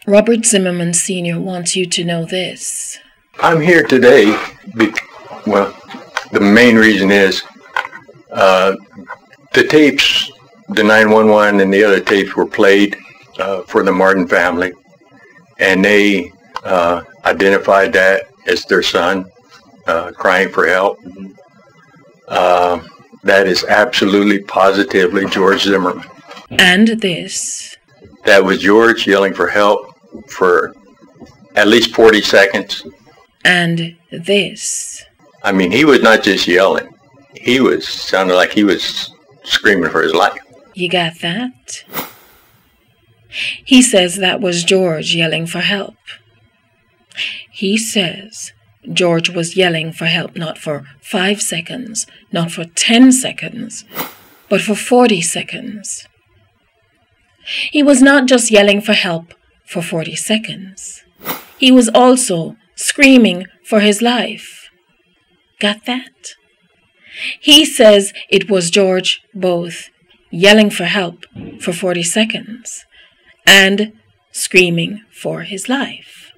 Robert Zimmerman Sr. wants you to know this. I'm here today, well, the main reason is the tapes, the 911 and the other tapes were played for the Martin family, and they identified that as their son crying for help. That is absolutely, positively George Zimmerman. And this. That was George yelling for help for at least 40 seconds. And this. I mean, he was not just yelling. He was sounded like he was screaming for his life. You got that? He says that was George yelling for help. He says George was yelling for help not for 5 seconds, not for 10 seconds, but for 40 seconds. He was not just yelling for help for 40 seconds. He was also screaming for his life. Got that? He says it was George both yelling for help for 40 seconds and screaming for his life.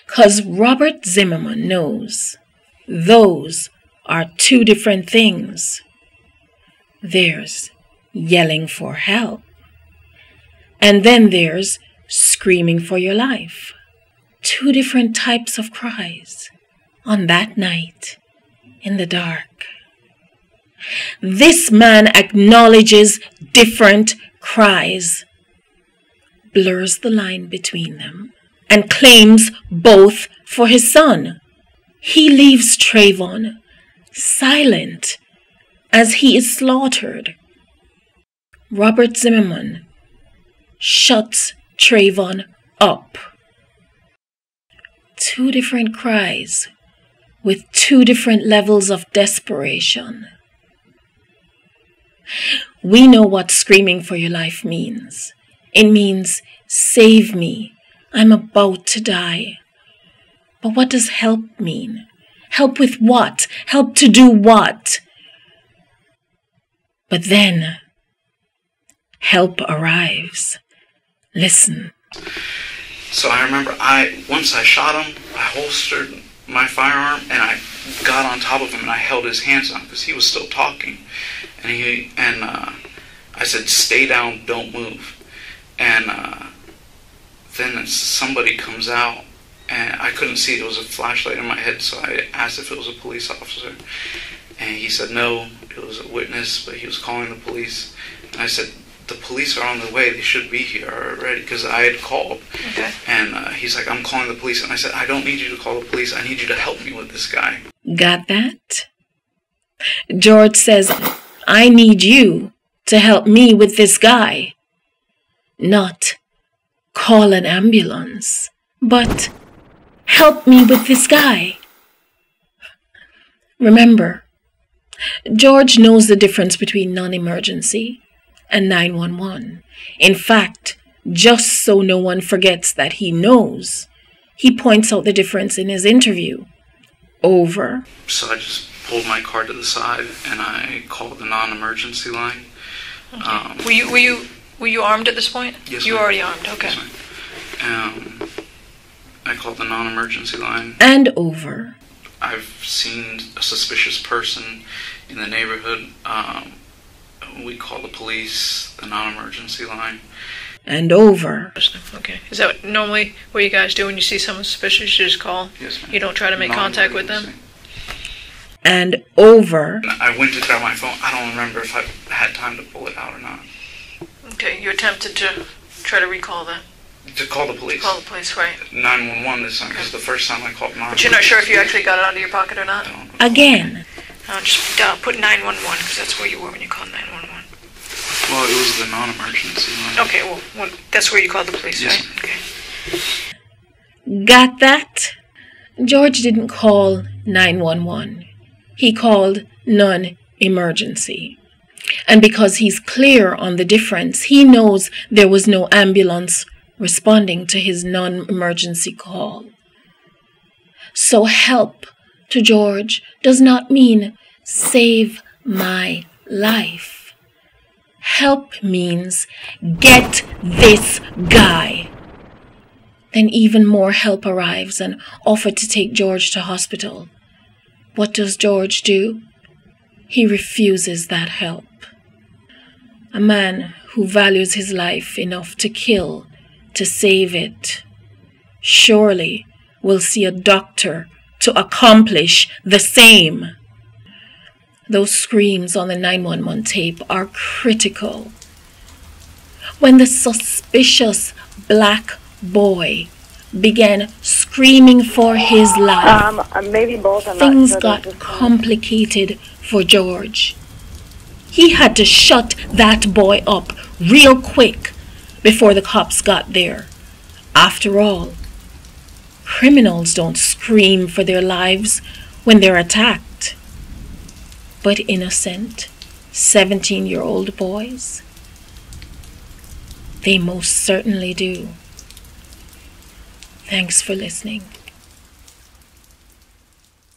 'Cause Robert Zimmerman knows those are two different things. There's yelling for help, and then there's screaming for your life. Two different types of cries on that night in the dark. This man acknowledges different cries, blurs the line between them, and claims both for his son. He leaves Trayvon silent as he is slaughtered. Robert Zimmerman shuts Trayvon up. Two different cries with two different levels of desperation. We know what screaming for your life means. It means, save me, I'm about to die. But what does help mean? Help with what? Help to do what? But then, help arrives. Listen. So I remember once I shot him, I holstered my firearm and I got on top of him and I held his hands down because he was still talking. And I said, stay down, don't move. And then somebody comes out and I couldn't see, it was a flashlight in my head, so I asked if it was a police officer. And he said no, it was a witness, but he was calling the police. And I said, the police are on their way, they should be here already, because I had called. Okay. And he's like, I'm calling the police. And I said, I don't need you to call the police, I need you to help me with this guy. Got that? George says, I need you to help me with this guy. Not call an ambulance, but help me with this guy. Remember, George knows the difference between non-emergency and 911. In fact, just so no one forgets that he knows, he points out the difference in his interview. Over. So I just pulled my car to the side and I called the non-emergency line. Okay. Were you armed at this point? Yes, you were already armed. Okay. Yes, I called the non-emergency line. And over. I've seen a suspicious person in the neighborhood. We call the police, the non-emergency line. And over. Okay. Is that normally what you guys do when you see someone suspicious? You just call? Yes, ma'am. You don't try to make contact with them? And over. I went to grab my phone. I don't remember if I had time to pull it out or not. Okay, you attempted to try to recall them. To call the police. Call the police, right. 911 this time, because the first time I called 911. But you're not sure if you actually got it out of your pocket or not? Again. Just put 911, because that's where you were when you called 911. Well, it was the non-emergency line. Okay, well, that's where you called the police, yes, right? Okay. Got that? George didn't call 911. He called non-emergency. And because he's clear on the difference, he knows there was no ambulance responding to his non-emergency call. So help to George does not mean save my life. Help means get this guy. Then even more help arrives and offered to take George to hospital. What does George do? He refuses that help. A man who values his life enough to kill, to save it, surely will see a doctor to accomplish the same. Those screams on the 911 tape are critical. When the suspicious black boy began screaming for his life, maybe both. things got complicated for George. He had to shut that boy up real quick before the cops got there. After all, criminals don't scream for their lives when they're attacked. But innocent 17-year-old boys, they most certainly do. Thanks for listening.